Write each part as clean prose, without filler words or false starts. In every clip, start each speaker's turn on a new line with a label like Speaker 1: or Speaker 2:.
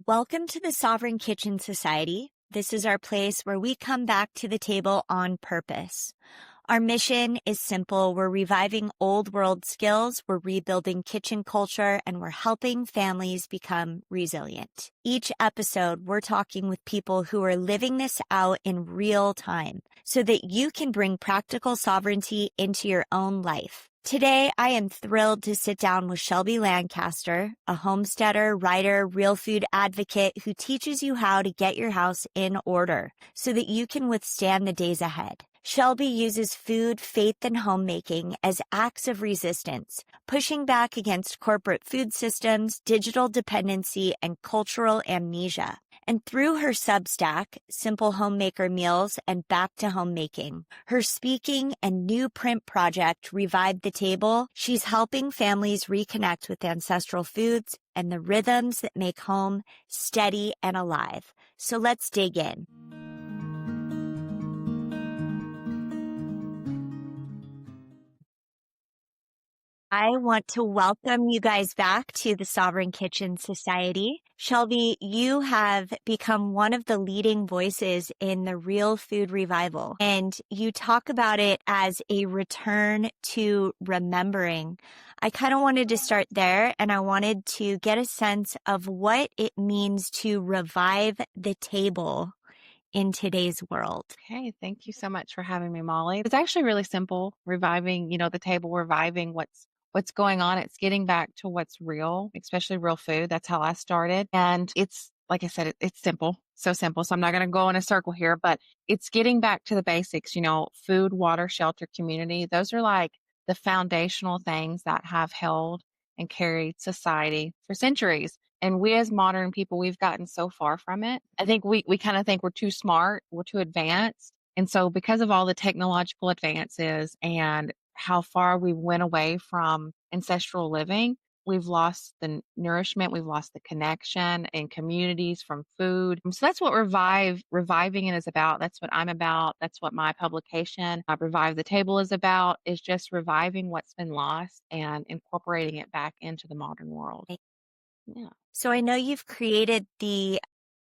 Speaker 1: Welcome to the Sovereign Kitchen Society. This is our place where we come back to the table on purpose. Our mission is simple. We're reviving old world skills, we're rebuilding kitchen culture, and we're helping families become resilient. Each episode, we're talking with people who are living this out in real time so that you can bring practical sovereignty into your own life. Today, I am thrilled to sit down with Shelby Lancaster, a homesteader, writer, real food advocate who teaches you how to get your house in order so that you can withstand the days ahead. Shelby uses food, faith, and homemaking as acts of resistance, pushing back against corporate food systems, digital dependency, and cultural amnesia. And through her Substack, Simple Homemaker Meals and Back to Homemaking, her speaking and new print project, Revive the Table, she's helping families reconnect with ancestral foods and the rhythms that make home steady and alive. So let's dig in. I want to welcome you guys back to the Sovereign Kitchen Society. Shelby, you have become one of the leading voices in the real food revival, and you talk about it as a return to remembering. I kind of wanted to start there, and I wanted to get a sense of what it means to revive the table in today's world.
Speaker 2: Okay, thank you so much for having me, Molly. It's actually really simple, reviving, the table, reviving what's going on. It's getting back to what's real, especially real food. That's how I started. And it's like I said, it's simple, so simple. So I'm not going to go in a circle here, but it's getting back to the basics, food, water, shelter, community. Those are like the foundational things that have held and carried society for centuries. And we as modern people, we've gotten so far from it. I think we kind of think we're too smart, we're too advanced. And so because of all the technological advances and how far we went away from ancestral living, we've lost the nourishment, we've lost the connection and communities from food. So that's what reviving it is about. That's what I'm about. That's what my publication, Revive the Table, is about, is just reviving what's been lost and incorporating it back into the modern world. Yeah.
Speaker 1: So I know you've created the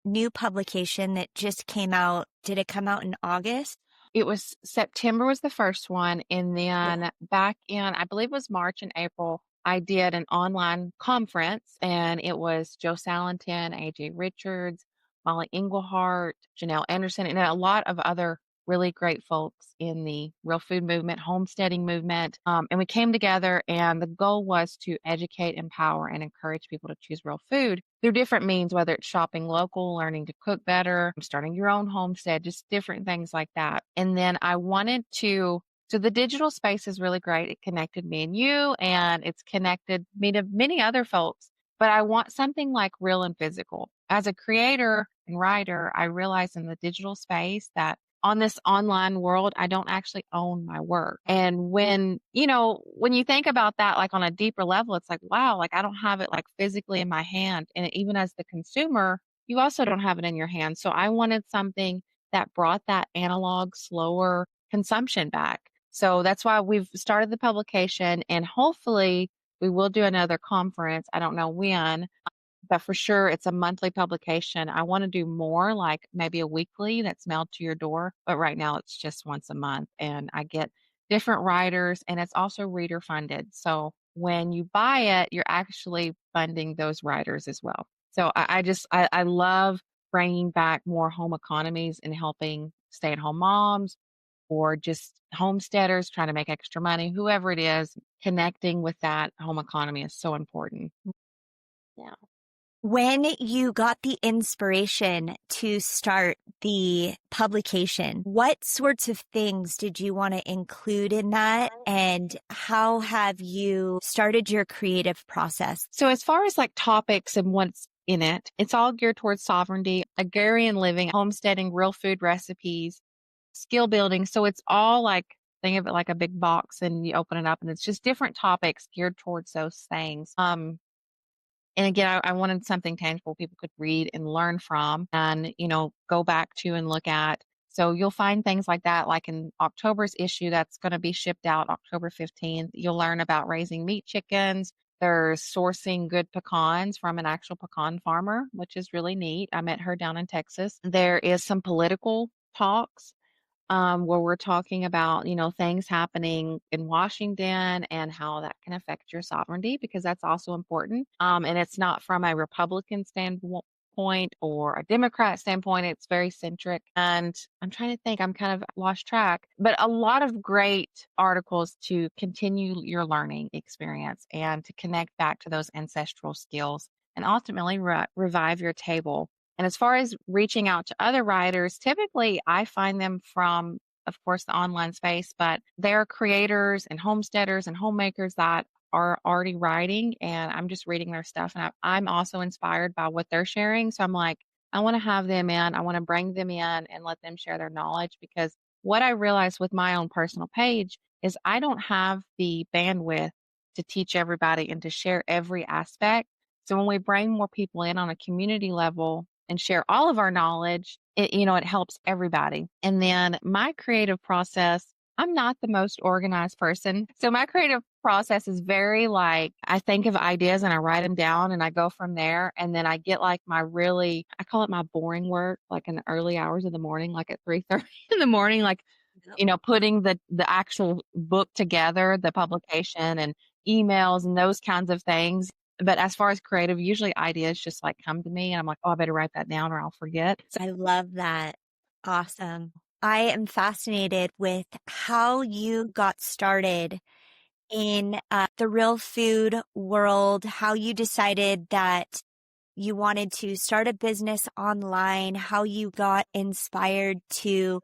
Speaker 1: new publication that just came out. Did it come out in August?
Speaker 2: It was September was the first one. And then back in, I believe it was March and April, I did an online conference, and it was Joe Salentin, AJ Richards, Molly Englehart, Janelle Anderson, and a lot of other really great folks in the real food movement, homesteading movement. And we came together, and the goal was to educate, empower, and encourage people to choose real food through different means, whether it's shopping local, learning to cook better, starting your own homestead, just different things like that. And then I wanted to so the digital space is really great. It connected me and you, and it's connected me to many other folks. But I want something like real and physical. As a creator and writer, I realize in the digital space that on this online world, I don't actually own my work. And when you think about that, like on a deeper level, it's like, wow, like I don't have it like physically in my hand. And even as the consumer, you also don't have it in your hand. So I wanted something that brought that analog, slower consumption back. So that's why we've started the publication, and hopefully we will do another conference. I don't know when, but for sure it's a monthly publication. I want to do more, like maybe a weekly that's mailed to your door, but right now it's just once a month, and I get different writers, and it's also reader funded. So when you buy it, you're actually funding those writers as well. So I love bringing back more home economies and helping stay-at-home moms or just homesteaders trying to make extra money, whoever it is, connecting with that home economy is so important. Yeah.
Speaker 1: When you got the inspiration to start the publication, what sorts of things did you want to include in that? And how have you started your creative process?
Speaker 2: So as far as like topics and what's in it, it's all geared towards sovereignty, agrarian living, homesteading, real food recipes, skill building. So it's all like, think of it like a big box, and you open it up and it's just different topics geared towards those things. And again, I wanted something tangible people could read and learn from and, go back to and look at. So you'll find things like that, like in October's issue that's going to be shipped out October 15th. You'll learn about raising meat chickens, There's sourcing good pecans from an actual pecan farmer, which is really neat. I met her down in Texas. There is some political talks where we're talking about, things happening in Washington and how that can affect your sovereignty, because that's also important. And it's not from a Republican standpoint or a Democrat standpoint. It's very centric. And I'm trying to think, I'm kind of lost track, but a lot of great articles to continue your learning experience and to connect back to those ancestral skills and ultimately revive your table. And as far as reaching out to other writers, typically I find them from, of course, the online space, but they're creators and homesteaders and homemakers that are already writing, and I'm just reading their stuff. And I'm also inspired by what they're sharing. So I'm like, I want to have them in, I want to bring them in and let them share their knowledge, because what I realized with my own personal page is I don't have the bandwidth to teach everybody and to share every aspect. So when we bring more people in on a community level and share all of our knowledge, it helps everybody. And then my creative process, I'm not the most organized person. So my creative process is very like, I think of ideas and I write them down and I go from there. And then I get like I call it my boring work, like in the early hours of the morning, like at 3:30 in the morning, like,
Speaker 1: Yep.
Speaker 2: putting the actual book together, the publication and emails and those kinds of things. But as far as creative, usually ideas just like come to me and I'm like, oh, I better write that down or I'll forget. So,
Speaker 1: I love that. Awesome. I am fascinated with how you got started in the real food world, how you decided that you wanted to start a business online, how you got inspired to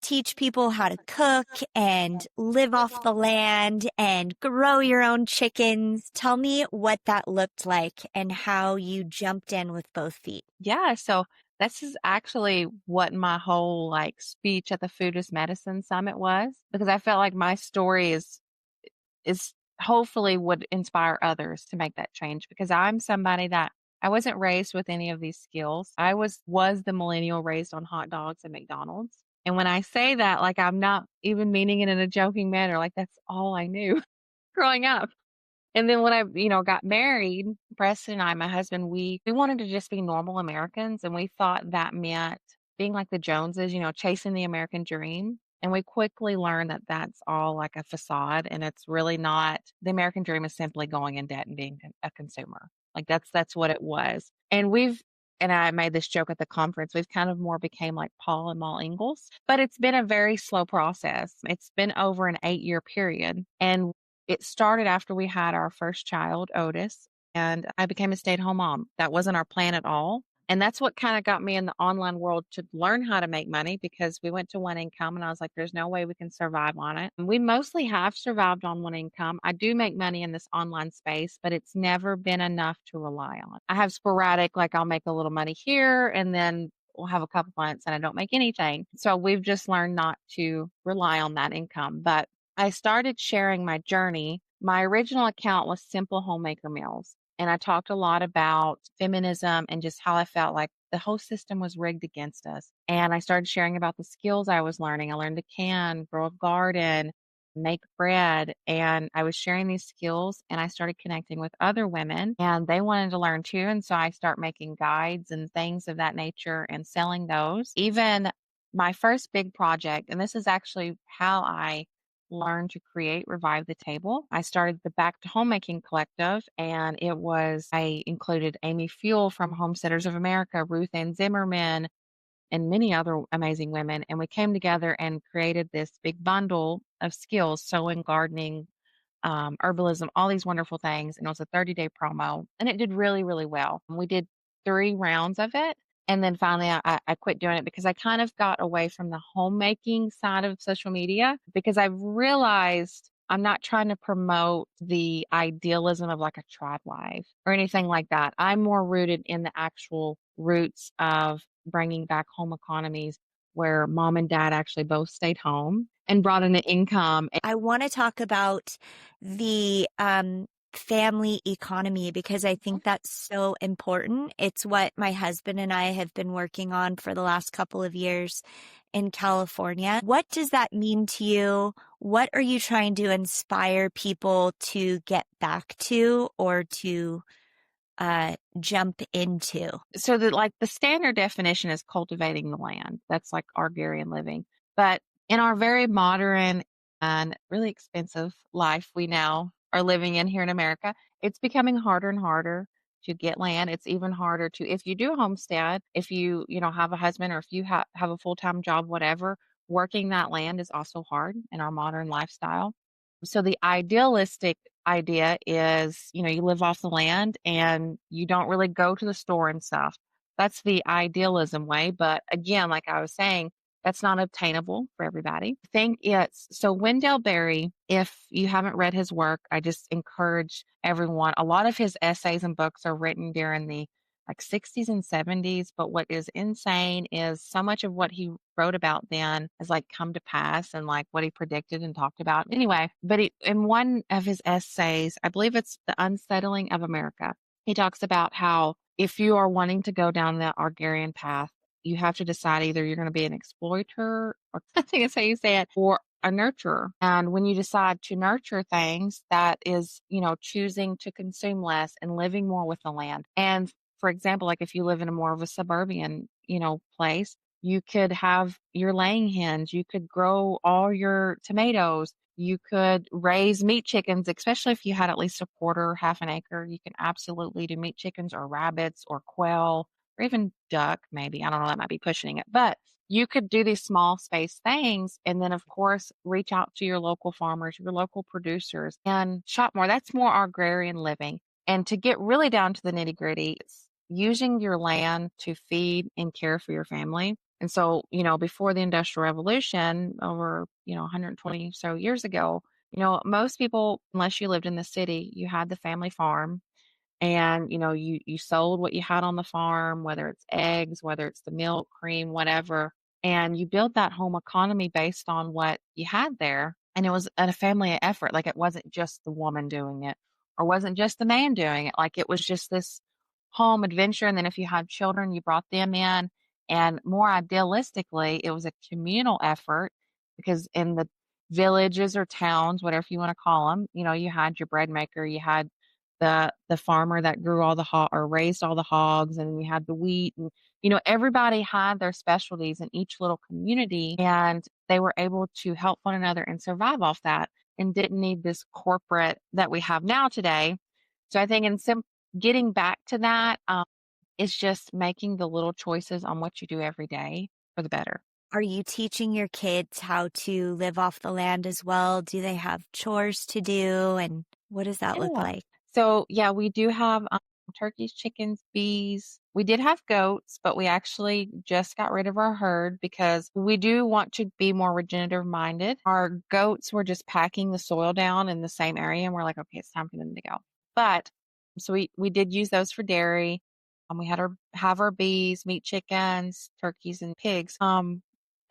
Speaker 1: teach people how to cook and live off the land and grow your own chickens. Tell me what that looked like and how you jumped in with both feet.
Speaker 2: yeah, so this is actually what my whole like speech at the Food is Medicine Summit was, because I felt like my story is hopefully would inspire others to make that change, because I'm somebody that I wasn't raised with any of these skills. I was the millennial raised on hot dogs and McDonald's. And when I say that, like I'm not even meaning it in a joking manner, like that's all I knew growing up. And then when I, got married, Preston and I, my husband, we wanted to just be normal Americans, and we thought that meant being like the Joneses, chasing the American dream. And we quickly learned that that's all like a facade, and it's really not. The American dream is simply going in debt and being a consumer. Like that's what it was. And I made this joke at the conference. We've kind of more became like Paul and Maul Ingalls, but it's been a very slow process. It's been over an 8-year period, and it started after we had our first child, Otis, and I became a stay-at-home mom. That wasn't our plan at all. And that's what kind of got me in the online world to learn how to make money, because we went to one income and I was like, there's no way we can survive on it. And we mostly have survived on one income. I do make money in this online space, but it's never been enough to rely on. I have sporadic, like I'll make a little money here and then we'll have a couple months and I don't make anything. So we've just learned not to rely on that income. But I started sharing my journey. My original account was Simple Homemaker Meals. And I talked a lot about feminism and just how I felt like the whole system was rigged against us. And I started sharing about the skills I was learning. I learned to can, grow a garden, make bread. And I was sharing these skills and I started connecting with other women and they wanted to learn too. And so I start making guides and things of that nature and selling those. Even my first big project, and this is actually how I learn to create Revive the Table. I started the Back to Homemaking Collective, and I included Amy Fuel from Homesteaders of America, Ruth Ann Zimmerman, and many other amazing women. And we came together and created this big bundle of skills: sewing, gardening, herbalism, all these wonderful things. And it was a 30-day promo, and it did really, really well. We did 3 rounds of it. And then finally, I quit doing it because I kind of got away from the homemaking side of social media, because I've realized I'm not trying to promote the idealism of like a tribe life or anything like that. I'm more rooted in the actual roots of bringing back home economies where mom and dad actually both stayed home and brought in an income.
Speaker 1: I want to talk about the family economy because I think that's so important. It's what my husband and I have been working on for the last couple of years in California. What does that mean to you? What are you trying to inspire people to get back to or to jump into?
Speaker 2: So the standard definition is cultivating the land. That's like agrarian living. But in our very modern and really expensive life we now are living in here in America, it's becoming harder and harder to get land. It's even harder to, if you do homestead, if you have a husband, or if you have a full-time job, whatever, working that land is also hard in our modern lifestyle. So the idealistic idea is, you live off the land and you don't really go to the store and stuff. That's the idealism way. But again, like I was saying, that's not obtainable for everybody. I think it's so Wendell Berry, if you haven't read his work, I just encourage everyone. A lot of his essays and books are written during the like 60s and 70s. But what is insane is so much of what he wrote about then has like come to pass, and like what he predicted and talked about. Anyway, but in one of his essays, I believe it's The Unsettling of America, he talks about how if you are wanting to go down the agrarian path, you have to decide either you're going to be an exploiter, or I think that's how you say it, or a nurturer. And when you decide to nurture things, that is, choosing to consume less and living more with the land. And for example, like if you live in a more of a suburban, place, you could have your laying hens, you could grow all your tomatoes, you could raise meat chickens, especially if you had at least a quarter, half an acre. You can absolutely do meat chickens or rabbits or quail or even duck, maybe. I don't know, that might be pushing it. But you could do these small space things. And then, of course, reach out to your local farmers, your local producers, and shop more. That's more agrarian living. And to get really down to the nitty gritty, it's using your land to feed and care for your family. And so, before the Industrial Revolution, over, 120 so years ago, most people, unless you lived in the city, you had the family farm, and you sold what you had on the farm, whether it's eggs, whether it's the milk, cream, whatever, and you build that home economy based on what you had there. And it was a family effort. Like, it wasn't just the woman doing it, or wasn't just the man doing it. Like, it was just this home adventure. And then if you had children, you brought them in. And more idealistically, it was a communal effort, because in the villages or towns, whatever you want to call them, you had your bread maker, you had the farmer that grew all the or raised all the hogs, and then you had the wheat, and everybody had their specialties in each little community, and they were able to help one another and survive off that, and didn't need this corporate that we have now today. So I think getting back to that, is just making the little choices on what you do every day for the better.
Speaker 1: Are you teaching your kids how to live off the land as well? Do they have chores to do? And what does that look
Speaker 2: Yeah.
Speaker 1: like?
Speaker 2: So, yeah, we do have turkeys, chickens, bees. We did have goats, but we actually just got rid of our herd because we do want to be more regenerative minded. Our goats were just packing the soil down in the same area, and we're like, okay, it's time for them to go. But so we did use those for dairy. We had our bees, meat chickens, turkeys, and pigs. And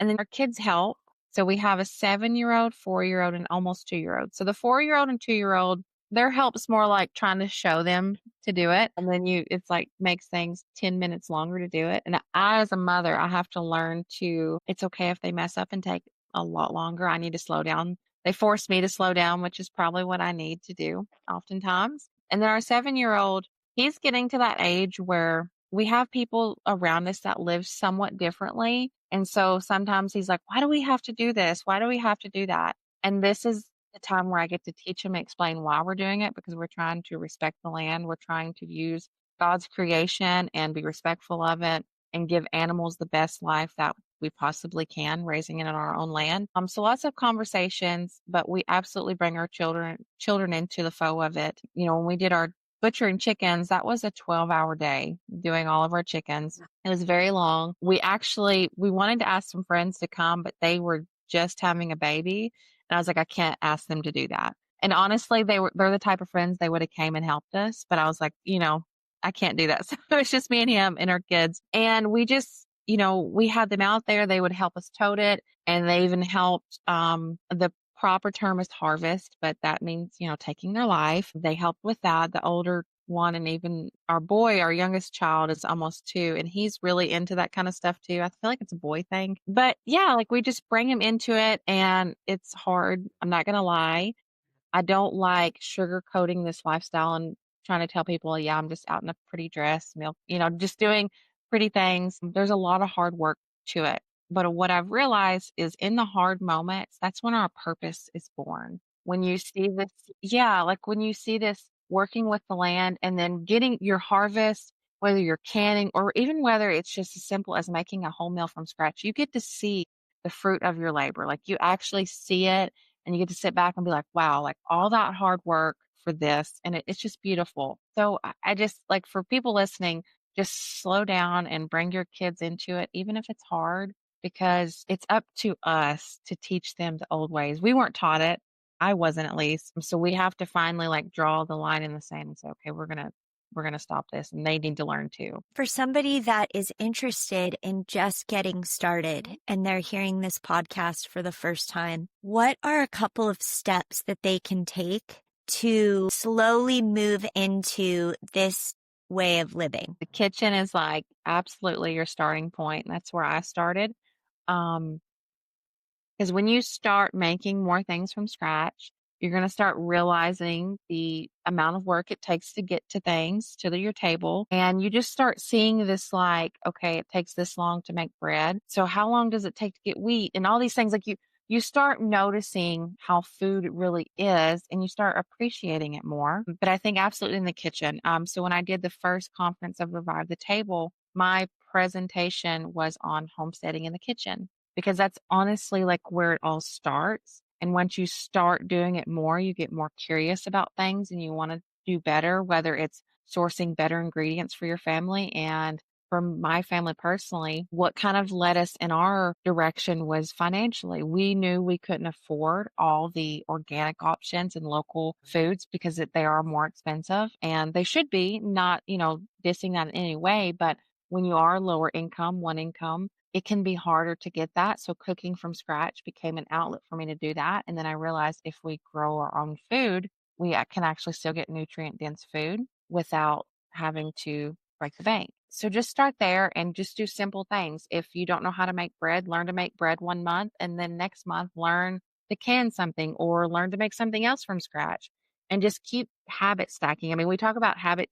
Speaker 2: then our kids help. So we have a 7-year-old, 4-year-old, and almost 2-year-old. So the 4-year-old and 2-year-old, their help's more like trying to show them to do it. And then it's like makes things 10 minutes longer to do it. And I, as a mother, I have to learn it's okay if they mess up and take a lot longer. I need to slow down. They force me to slow down, which is probably what I need to do oftentimes. And then our 7-year-old, he's getting to that age where we have people around us that live somewhat differently. And so sometimes he's like, why do we have to do this? Why do we have to do that? And this is the time where I get to teach him and explain why we're doing it, because we're trying to respect the land. We're trying to use God's creation and be respectful of it, and give animals the best life that we possibly can, raising it on our own land. So lots of conversations, but we absolutely bring our children into the flow of it. When we did our butchering chickens, that was a 12-hour day doing all of our chickens. It was very long. We wanted to ask some friends to come, but they were just having a baby. And I was like, I can't ask them to do that. And honestly, they're the type of friends they would have came and helped us. But I was like, I can't do that. So it's just me and him and our kids. And we just, we had them out there. They would help us tote it. And they even helped, the proper term is harvest, but that means, taking their life. They helped with that. The older one, and even our boy, our youngest child, is almost 2, and he's really into that kind of stuff too. I feel like it's a boy thing. But yeah, like we just bring him into it, and it's hard. I'm not gonna lie. I don't like sugarcoating this lifestyle and trying to tell people, yeah, I'm just out in a pretty dress, milk, just doing pretty things. There's a lot of hard work to it. But what I've realized is in the hard moments, that's when our purpose is born. When you see this, yeah, like when you see this working with the land and then getting your harvest, whether you're canning or even whether it's just as simple as making a whole meal from scratch, you get to see the fruit of your labor. Like you actually see it and you get to sit back and be like, wow, like all that hard work for this. And it's just beautiful. So I just like for people listening, just slow down and bring your kids into it, even if it's hard, because it's up to us to teach them the old ways. We weren't taught it. I wasn't at least. So we have to finally like draw the line in the sand and say, okay, we're gonna stop this and they need to learn too.
Speaker 1: For somebody that is interested in just getting started and they're hearing this podcast for the first time, what are a couple of steps that they can take to slowly move into this way of living?
Speaker 2: The kitchen is like absolutely your starting point. And that's where I started. Um, Because when you start making more things from scratch, you're going to start realizing the amount of work it takes to get to things to your table. And you just start seeing this like, okay, it takes this long to make bread. So how long does it take to get wheat and all these things? Like you start noticing how food really is and you start appreciating it more. But I think absolutely in the kitchen. So when I did the first conference of Revive the Table, my presentation was on homesteading in the kitchen because that's honestly like where it all starts. And once you start doing it more, you get more curious about things and you want to do better, whether it's sourcing better ingredients for your family. And for my family personally, what kind of led us in our direction was financially. We knew we couldn't afford all the organic options and local foods because they are more expensive and they should be, not, dissing that in any way. But when you are lower income, one income, it can be harder to get that. So cooking from scratch became an outlet for me to do that. And then I realized if we grow our own food, we can actually still get nutrient dense food without having to break the bank. So just start there and just do simple things. If you don't know how to make bread, learn to make bread 1 month and then next month learn to can something or learn to make something else from scratch and just keep habit stacking. I mean, we talk about habit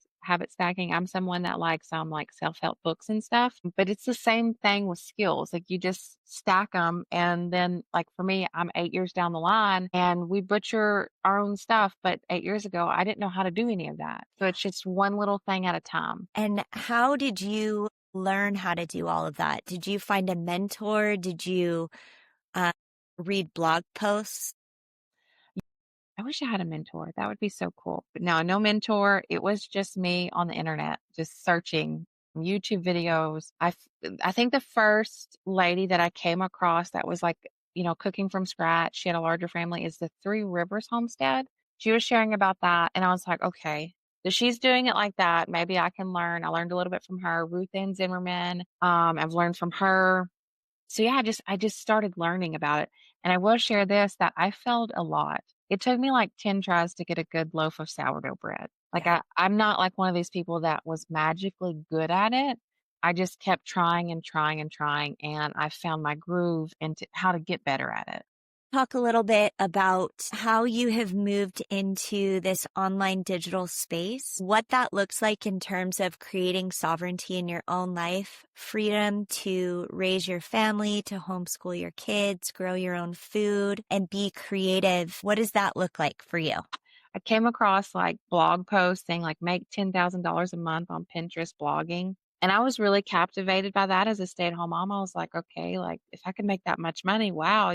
Speaker 2: stacking. I'm someone that likes like self-help books and stuff, but it's the same thing with skills. Like you just stack them and then like for me, I'm 8 years down the line and we butcher our own stuff, but 8 years ago I didn't know how to do any of that. So it's just one little thing at a time.
Speaker 1: And how did you learn how to do all of that? Did you find a mentor? Did you uh, read blog posts?
Speaker 2: I wish I had a mentor. That would be so cool. But no mentor. It was just me on the internet, just searching YouTube videos. I think the first lady that I came across that was like, cooking from scratch, she had a larger family, is the Three Rivers Homestead. She was sharing about that. And I was like, okay, so she's doing it like that. Maybe I can learn. I learned a little bit from her. Ruth Ann Zimmerman. I've learned from her. So yeah, I just started learning about it. And I will share this that I failed a lot. It took me like 10 tries to get a good loaf of sourdough bread. Like
Speaker 1: Yeah.
Speaker 2: I'm not like one of these people that was magically good at it. I just kept trying and trying and trying and I found my groove into how to get better at it.
Speaker 1: Talk a little bit about how you have moved into this online digital space, what that looks like in terms of creating sovereignty in your own life, freedom to raise your family, to homeschool your kids, grow your own food, and be creative. What does that look like for you?
Speaker 2: I came across like blog posts saying like make $10,000 a month on Pinterest blogging. And I was really captivated by that as a stay-at-home mom. I was like, okay, like if I could make that much money, wow.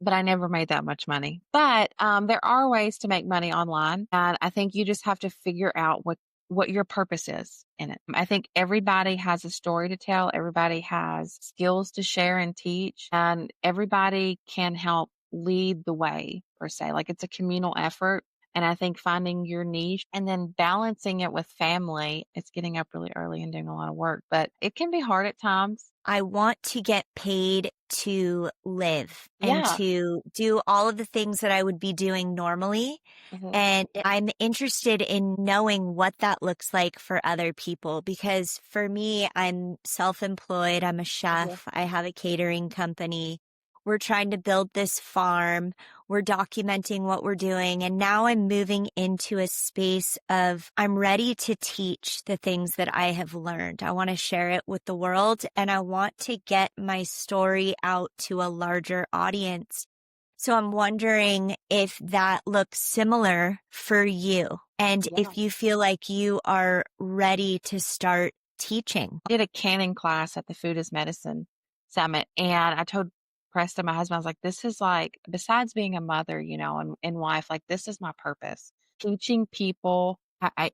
Speaker 2: But I never made that much money. But there are ways to make money online. And I think you just have to figure out what your purpose is in it. I think everybody has a story to tell. Everybody has skills to share and teach, and everybody can help lead the way per se. Like it's a communal effort. And I think finding your niche and then balancing it with family, it's getting up really early and doing a lot of work, but it can be hard at times.
Speaker 1: I want to get paid to live and
Speaker 2: Yeah.
Speaker 1: to do all of the things that I would be doing normally.
Speaker 2: Mhm.
Speaker 1: And I'm interested in knowing what that looks like for other people because for me, I'm self-employed. I'm a
Speaker 2: Mhm.
Speaker 1: chef. I have a catering company. We're trying to build this farm. We're documenting what we're doing. And now I'm moving into a space of I'm ready to teach the things that I have learned. I want to share it with the world and I want to get my story out to a larger audience. So I'm wondering if that looks similar for you and
Speaker 2: Yeah.
Speaker 1: if you feel like you are ready to start teaching.
Speaker 2: Did a canning class at the Food is Medicine Summit, and I told Preston, my husband, I was like, "This is like, besides being a mother, and wife, like this is my purpose. Teaching people,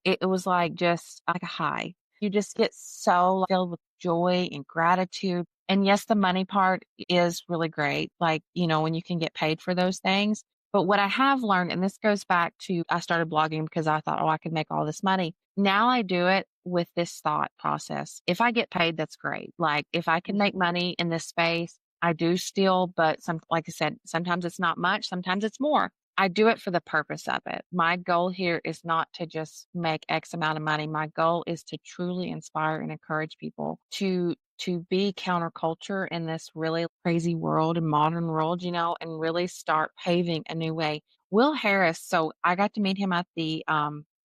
Speaker 2: it was like just like a high. You just get so filled with joy and gratitude. And yes, the money part is really great, like when you can get paid for those things. But what I have learned, and this goes back to I started blogging because I thought, oh, I could make all this money. Now I do it with this thought process. If I get paid, that's great. Like if I can make money in this space, I do still, but like I said, sometimes it's not much, sometimes it's more. I do it for the purpose of it. My goal here is not to just make X amount of money. My goal is to truly inspire and encourage people to be counterculture in this really crazy world and modern world, and really start paving a new way. Will Harris, so I got to meet him at the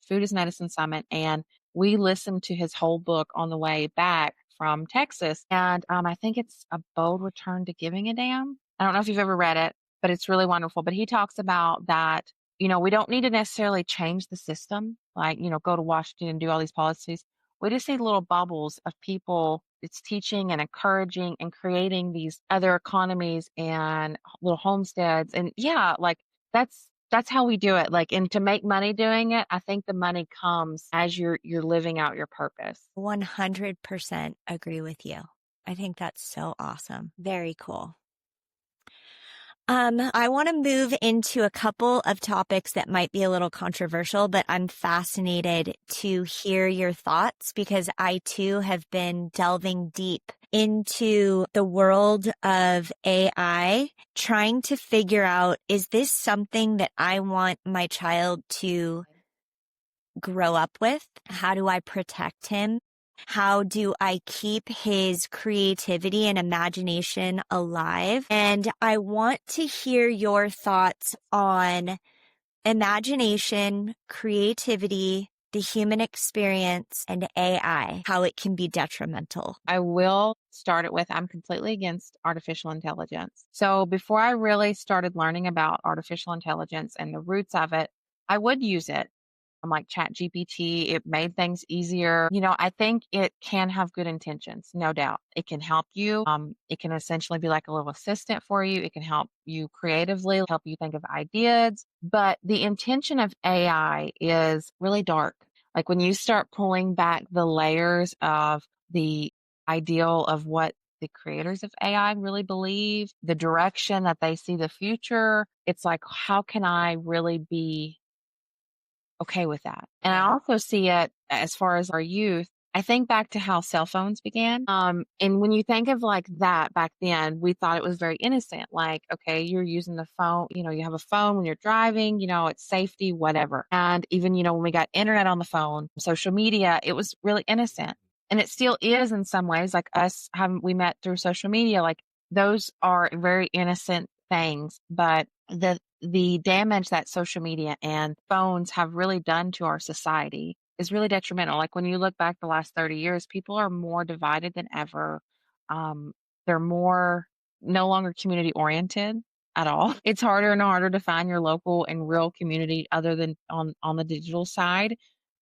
Speaker 2: Food is Medicine Summit, and we listened to his whole book on the way back from Texas. And I think it's A Bold Return to Giving a Damn. I don't know if you've ever read it, but it's really wonderful. But he talks about that, we don't need to necessarily change the system, like, go to Washington and do all these policies. We just need little bubbles of people. It's teaching and encouraging and creating these other economies and little homesteads. And yeah, like that's how we do it. Like, and to make money doing it, I think the money comes as you're living out your purpose.
Speaker 1: 100% agree with you. I think that's so awesome. Very cool. I want to move into a couple of topics that might be a little controversial, but I'm fascinated to hear your thoughts because I too have been delving deep into the world of AI, trying to figure out, is this something that I want my child to grow up with? How do I protect him? How do I keep his creativity and imagination alive? And I want to hear your thoughts on imagination, creativity, the human experience, and AI, how it can be detrimental.
Speaker 2: I will start it with I'm completely against artificial intelligence. So before I really started learning about artificial intelligence and the roots of it, I would use it. I'm like Chat GPT. It made things easier. I think it can have good intentions, no doubt. It can help you. It can essentially be like a little assistant for you. It can help you creatively, help you think of ideas. But the intention of AI is really dark. Like when you start pulling back the layers of the ideal of what the creators of AI really believe, the direction that they see the future, it's like, how can I really be okay with that? And I also see it as far as our youth. I think back to how cell phones began. And when you think of like that back then, we thought it was very innocent. Like, okay, you're using the phone, you have a phone when you're driving, it's safety, whatever. And even, when we got internet on the phone, social media, it was really innocent. And it still is in some ways, like us having, we met through social media, like those are very innocent things. But the damage that social media and phones have really done to our society is really detrimental. Like when you look back the last 30 years, people are more divided than ever. Um, they're more no longer community oriented at all. It's harder and harder to find your local and real community other than on the digital side.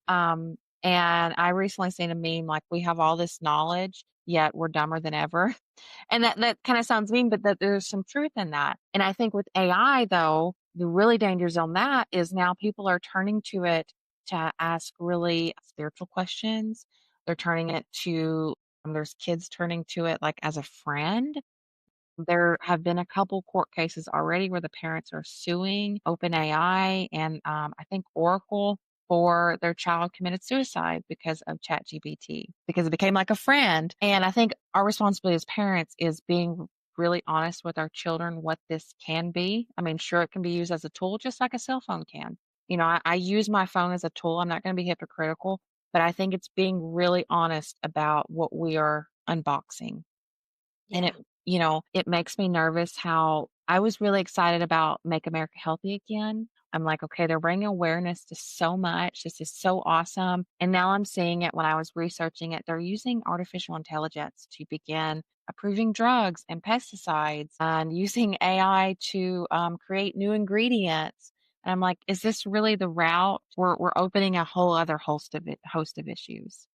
Speaker 2: And I recently seen a meme like we have all this knowledge, yet we're dumber than ever. And that kind of sounds mean, but that there's some truth in that. And I think with AI though, the really dangers on that is now people are turning to it to ask really spiritual questions. They're turning it to there's kids turning to it like as a friend. There have been a couple court cases already where the parents are suing OpenAI and I think Oracle before their child committed suicide because of ChatGPT, because it became like a friend. And I think our responsibility as parents is being really honest with our children what this can be. I mean, sure, it can be used as a tool just like a cell phone can. I use my phone as a tool. I'm not going to be hypocritical, but I think it's being really honest about what we are unboxing. And
Speaker 1: Yeah.
Speaker 2: it makes me nervous how I was really excited about Make America Healthy Again. I'm like, okay, they're bringing awareness to so much. This is so awesome. And now I'm seeing it when I was researching it. They're using artificial intelligence to begin approving drugs and pesticides and using AI to create new ingredients. And I'm like, is this really the route? We're opening a whole other host of issues.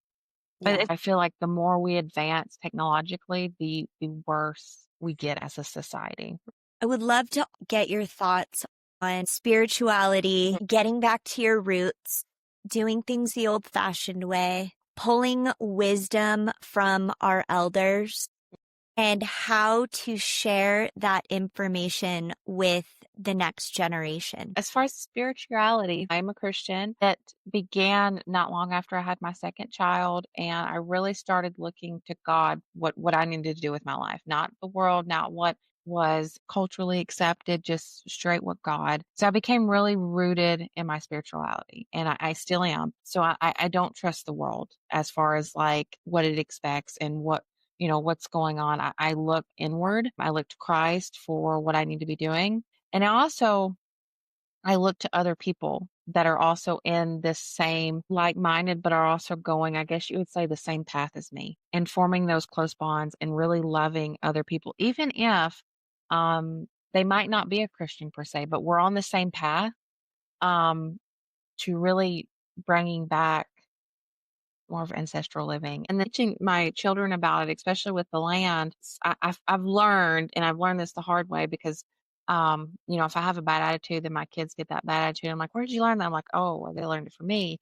Speaker 2: But
Speaker 1: Yeah.
Speaker 2: I feel like the more we advance technologically, the worse we get as a society.
Speaker 1: I would love to get your thoughts on spirituality, getting back to your roots, doing things the old fashioned way, pulling wisdom from our elders, and how to share that information with the next generation.
Speaker 2: As far as spirituality, I'm a Christian that began not long after I had my second child, and I really started looking to God what I needed to do with my life, not the world, not what was culturally accepted, just straight with God. So I became really rooted in my spirituality, and I still am. So I don't trust the world as far as like what it expects and what's going on. I look inward. I look to Christ for what I need to be doing. And I look to other people that are also in this same like-minded, but are also going, I guess you would say, the same path as me, and forming those close bonds and really loving other people, even if they might not be a Christian per se, but we're on the same path, um, to really bringing back more of ancestral living and then teaching my children about it, especially with the land. I've learned, and I've learned this the hard way because, if I have a bad attitude, then my kids get that bad attitude. I'm like, where did you learn that? I'm like, oh, well, they learned it from me.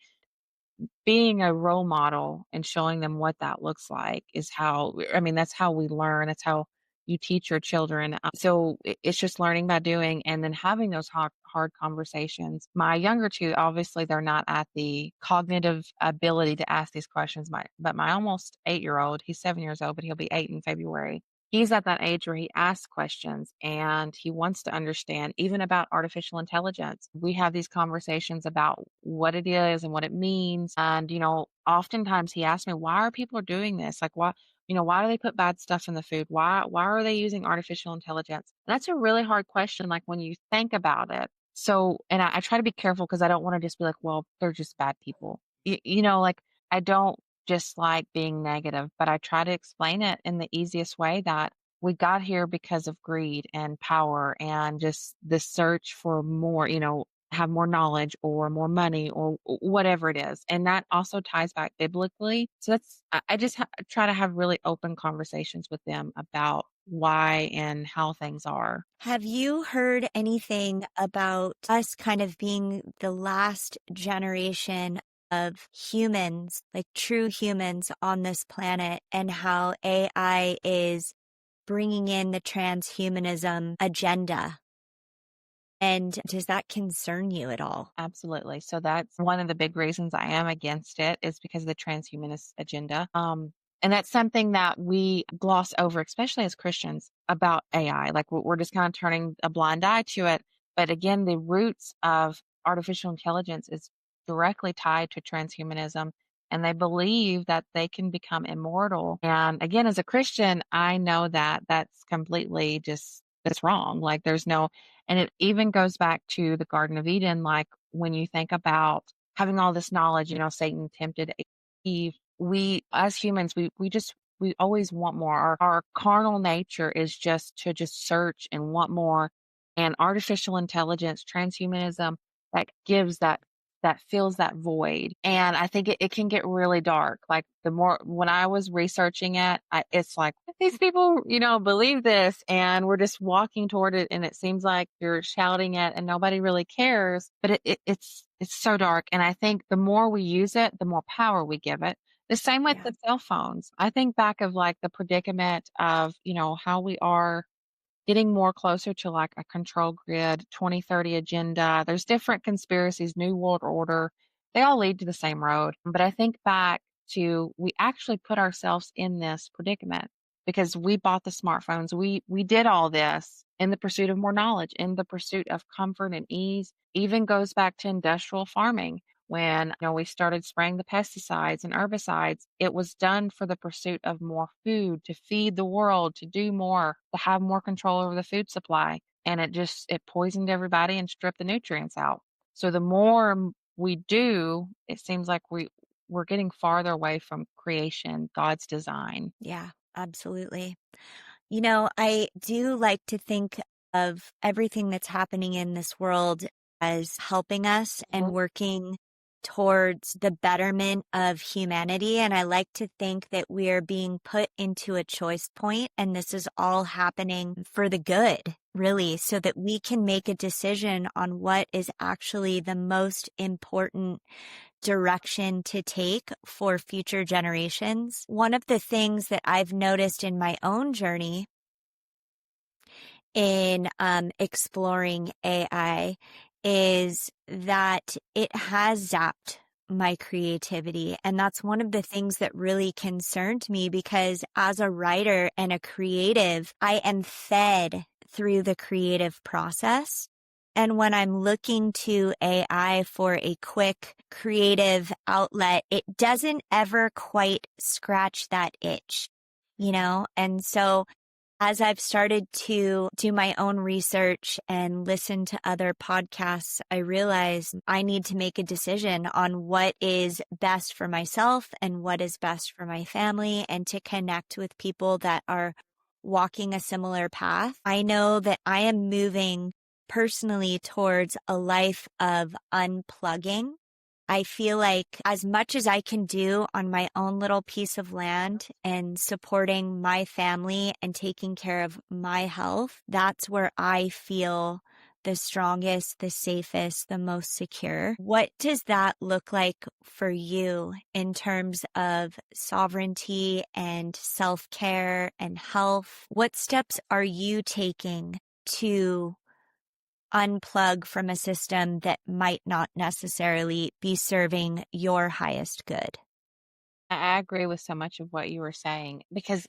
Speaker 2: Being a role model and showing them what that looks like is how, I mean, that's how we learn. That's how you teach your children. So it's just learning by doing and then having those hard conversations. My younger two, obviously, they're not at the cognitive ability to ask these questions. But my almost 8-year-old, he's 7 years old, but he'll be 8 in February. He's at that age where he asks questions and he wants to understand, even about artificial intelligence. We have these conversations about what it is and what it means. And, oftentimes he asks me, why are people doing this? Like, why do they put bad stuff in the food? Why are they using artificial intelligence? And that's a really hard question, like when you think about it. So, and I try to be careful because I don't want to just be like, well, they're just bad people. Like I don't just like being negative, but I try to explain it in the easiest way that we got here because of greed and power and just the search for more, have more knowledge or more money or whatever it is. And that also ties back biblically. So I just try to have really open conversations with them about why and how things are.
Speaker 1: Have you heard anything about us kind of being the last generation of humans, like true humans on this planet, and how AI is bringing in the transhumanism agenda? And does that concern you at all?
Speaker 2: Absolutely. So that's one of the big reasons I am against it is because of the transhumanist agenda. And that's something that we gloss over, especially as Christians, about AI. Like we're just kind of turning a blind eye to it. But again, the roots of artificial intelligence is directly tied to transhumanism. And they believe that they can become immortal. And again, as a Christian, I know that that's completely that's wrong. Like there's no, and it even goes back to the Garden of Eden, like when you think about having all this knowledge, Satan tempted Eve. We as humans, we always want more. Our carnal nature is just to just search and want more. And artificial intelligence, transhumanism, that gives that fills that void. And I think it can get really dark. Like the more when I was researching it, it's like these people, believe this and we're just walking toward it. And it seems like you're shouting it and nobody really cares, but it's so dark. And I think the more we use it, the more power we give it. The same with
Speaker 1: Yeah.
Speaker 2: the cell phones. I think back of like the predicament of, how we are getting more closer to like a control grid 2030 agenda. There's different conspiracies, new world order. they all lead to the same road. But I think back to we actually put ourselves in this predicament because we bought the smartphones. We did all this in the pursuit of more knowledge, in the pursuit of comfort and ease. Even goes back to industrial farming when we started spraying the pesticides and herbicides. It was done for the pursuit of more food, to feed the world, to do more, to have more control over the food supply. And it poisoned everybody and stripped the nutrients out. So the more we do, it seems like we're getting farther away from creation, God's design.
Speaker 1: Yeah, absolutely. I do like to think of everything that's happening in this world as helping us and
Speaker 2: Mhm.
Speaker 1: working towards the betterment of humanity. And I like to think that we are being put into a choice point, and this is all happening for the good, really, so that we can make a decision on what is actually the most important direction to take for future generations. One of the things that I've noticed in my own journey in exploring AI is that it has zapped my creativity. And that's one of the things that really concerned me because as a writer and a creative, I am fed through the creative process. And when I'm looking to AI for a quick creative outlet, it doesn't ever quite scratch that itch. And so as I've started to do my own research and listen to other podcasts, I realize I need to make a decision on what is best for myself and what is best for my family and to connect with people that are walking a similar path. I know that I am moving personally towards a life of unplugging. I feel like as much as I can do on my own little piece of land and supporting my family and taking care of my health, that's where I feel the strongest, the safest, the most secure. What does that look like for you in terms of sovereignty and self-care and health? What steps are you taking to unplug from a system that might not necessarily be serving your highest good?
Speaker 2: I agree with so much of what you were saying because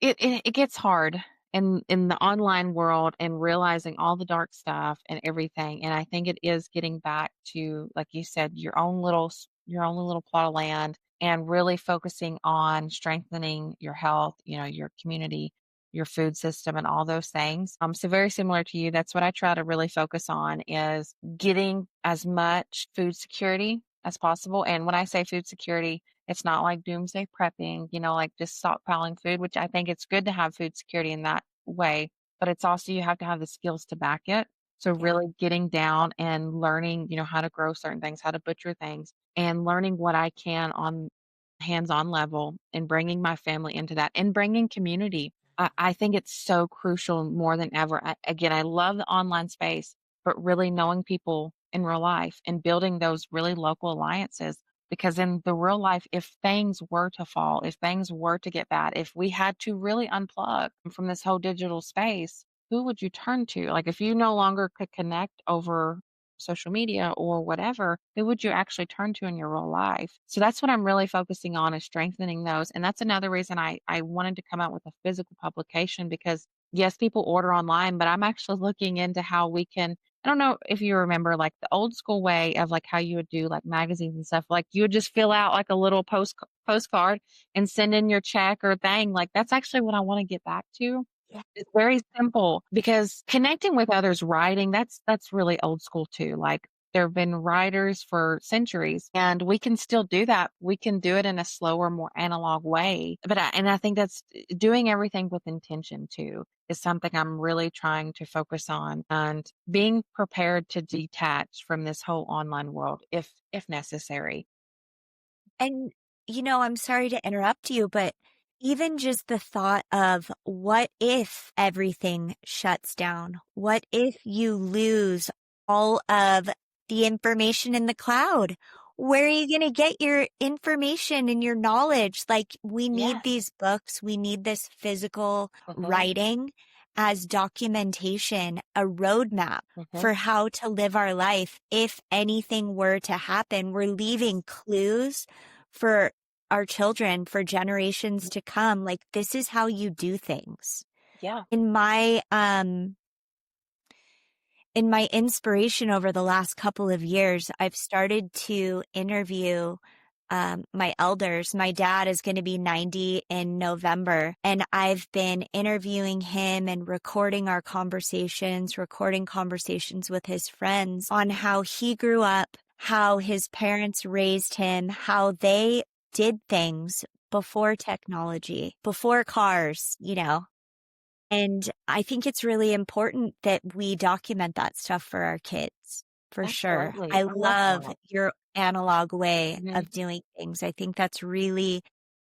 Speaker 2: it gets hard in the online world and realizing all the dark stuff and everything. And I think it is getting back to, like you said, your own little plot of land and really focusing on strengthening your health, your community, your food system and all those things. So very similar to you, that's what I try to really focus on is getting as much food security as possible. And when I say food security, it's not like doomsday prepping, like just stockpiling food, which I think it's good to have food security in that way, but it's also you have to have the skills to back it. So
Speaker 1: Yeah.
Speaker 2: really getting down and learning, how to grow certain things, how to butcher things, and learning what I can on hands-on level and bringing my family into that and bringing community. I think it's so crucial more than ever. Again, I love the online space, but really knowing people in real life and building those really local alliances because in the real life, if things were to fall, if things were to get bad, if we had to really unplug from this whole digital space, who would you turn to? Like if you no longer could connect over social media or whatever, who would you actually turn to in your real life? So that's what I'm really focusing on is strengthening those. And that's another reason I wanted to come out with a physical publication because yes, people order online, but I'm actually looking into how we can I don't know if you remember like the old school way of like how you would do like magazines and stuff. Like you would just fill out like a little postcard and send in your check or thing. Like that's actually what I want to get back to.
Speaker 1: Yeah.
Speaker 2: It's very simple because connecting with others writing, that's really old school too. Like there have been writers for centuries and we can still do that. We can do it in a slower, more analog way. And I think that's doing everything with intention too is something I'm really trying to focus on and being prepared to detach from this whole online world if necessary.
Speaker 1: And, I'm sorry to interrupt you, but even just the thought of what if everything shuts down? What if you lose all of the information in the cloud? Where are you going to get your information and your knowledge? Like, we need
Speaker 2: Yes.
Speaker 1: these books, we need this physical
Speaker 2: Mhm.
Speaker 1: writing. as documentation, a roadmap for how to live our life. If anything were to happen, we're leaving clues for our children, for generations to come. Like, this is how you do things.
Speaker 2: Yeah.
Speaker 1: In my inspiration over the last couple of years, I've started to interview my elders. My dad is going to be 90 in November, and I've been interviewing him and recording conversations with his friends on how he grew up, how his parents raised him, how they did things before technology, before cars, And I think it's really important that we document that stuff for our kids, for sure.
Speaker 2: Absolutely.
Speaker 1: I
Speaker 2: I love
Speaker 1: love
Speaker 2: that.
Speaker 1: your analog way
Speaker 2: Mhm.
Speaker 1: of doing things. I think that's really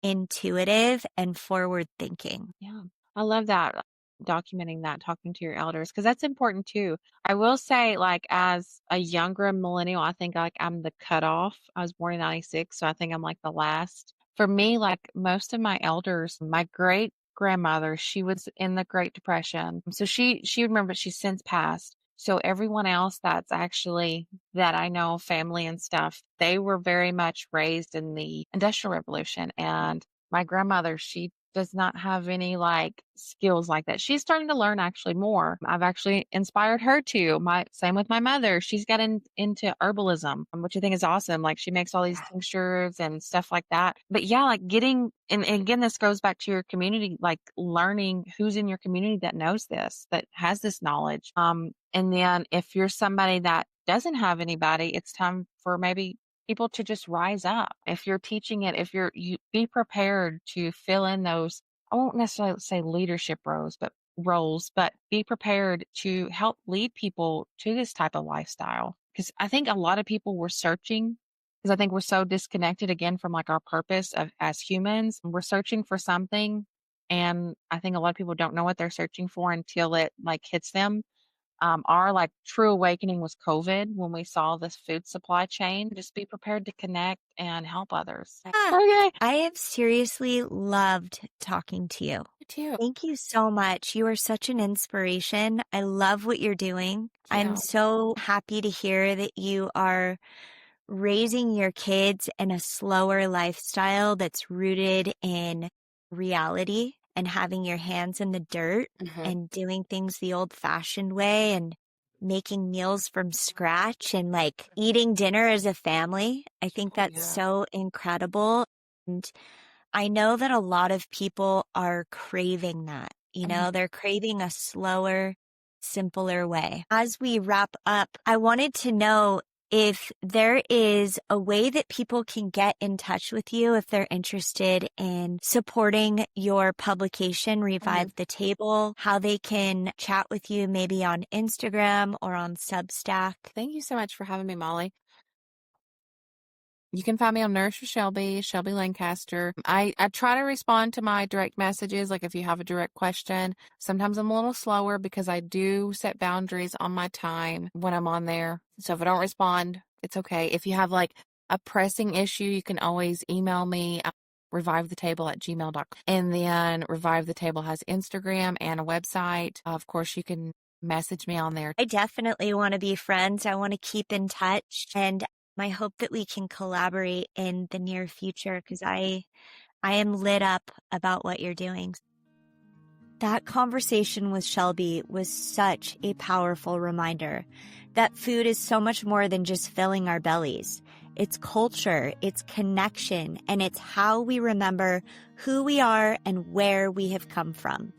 Speaker 1: intuitive and forward thinking.
Speaker 2: Yeah. I love that, documenting that, talking to your elders, because that's important too. I will say, like, as a younger millennial, I think like I'm the cutoff. I was born in 96, so I think I'm like the last. For me, like most of my elders, my great grandmother, she was in the Great Depression. So she remember she's since passed. So everyone else that's actually that I know, family and stuff, they were very much raised in the Industrial Revolution. And my grandmother, she does not have any like skills like that. She's starting to learn actually more. I've actually inspired her to. My same with my mother. She's gotten into herbalism, which I think is awesome. Like she makes all these tinctures and stuff like that. But yeah, like getting and again, this goes back to your community, like learning who's in your community that knows this, that has this knowledge. And then if you're somebody that doesn't have anybody, it's time for maybe people to just rise up. If you're teaching it, if you be prepared to fill in those, I won't necessarily say leadership roles, but be prepared to help lead people to this type of lifestyle. Because I think a lot of people were searching, because I think we're so disconnected again from like our purpose as humans. We're searching for something. And I think a lot of people don't know what they're searching for until it like hits them. Our like true awakening was COVID when we saw this food supply chain. Just be prepared to connect and help others. Okay.
Speaker 1: I have seriously loved talking to you.
Speaker 2: You too.
Speaker 1: Thank you so much. You are such an inspiration. I love what you're doing. I'm
Speaker 2: Yeah.
Speaker 1: so happy to hear that you are raising your kids in a slower lifestyle that's rooted in reality and having your hands in the dirt and doing things the old fashioned way and making meals from scratch and like eating dinner as a family. I think that's so incredible. And I know that a lot of people are craving that. They're craving a slower, simpler way. As we wrap up, I wanted to know if there is a way that people can get in touch with you if they're interested in supporting your publication, Revive the Table, how they can chat with you maybe on Instagram or on Substack.
Speaker 2: Thank you so much for having me, Molly. You can find me on Nurse with Shelby Lancaster. I try to respond to my direct messages, like if you have a direct question. Sometimes I'm a little slower because I do set boundaries on my time when I'm on there. So if I don't respond, it's okay. If you have like a pressing issue, you can always email me, revivethetable@gmail.com. And then Revive the Table has Instagram and a website. Of course, you can message me on there.
Speaker 1: I definitely want to be friends. I want to keep in touch, and I hope that we can collaborate in the near future because I am lit up about what you're doing. That conversation with Shelby was such a powerful reminder that food is so much more than just filling our bellies. It's culture, it's connection, and it's how we remember who we are and where we have come from.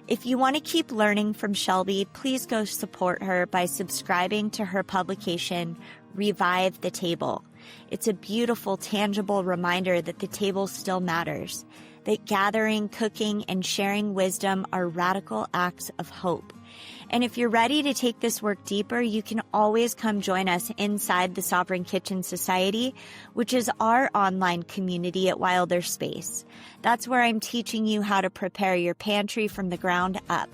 Speaker 1: If you want to keep learning from Shelby, please go support her by subscribing to her publication, Revive the Table. It's a beautiful, tangible reminder that the table still matters, that gathering, cooking, and sharing wisdom are radical acts of hope. And if you're ready to take this work deeper, you can always come join us inside the Sovereign Kitchen Society, which is our online community at Wilder Space. That's where I'm teaching you how to prepare your pantry from the ground up.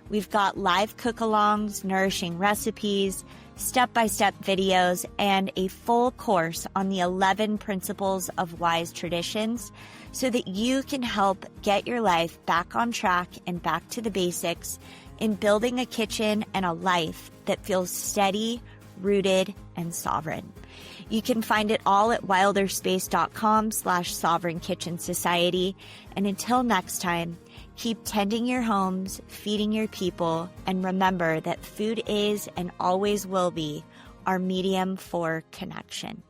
Speaker 1: We've got live cook-alongs, nourishing recipes, step-by-step videos, and a full course on the 11 principles of wise traditions so that you can help get your life back on track and back to the basics in building a kitchen and a life that feels steady, rooted, and sovereign. You can find it all at wilderspace.com/Sovereign Kitchen Society. And until next time, keep tending your homes, feeding your people, and remember that food is and always will be our medium for connection.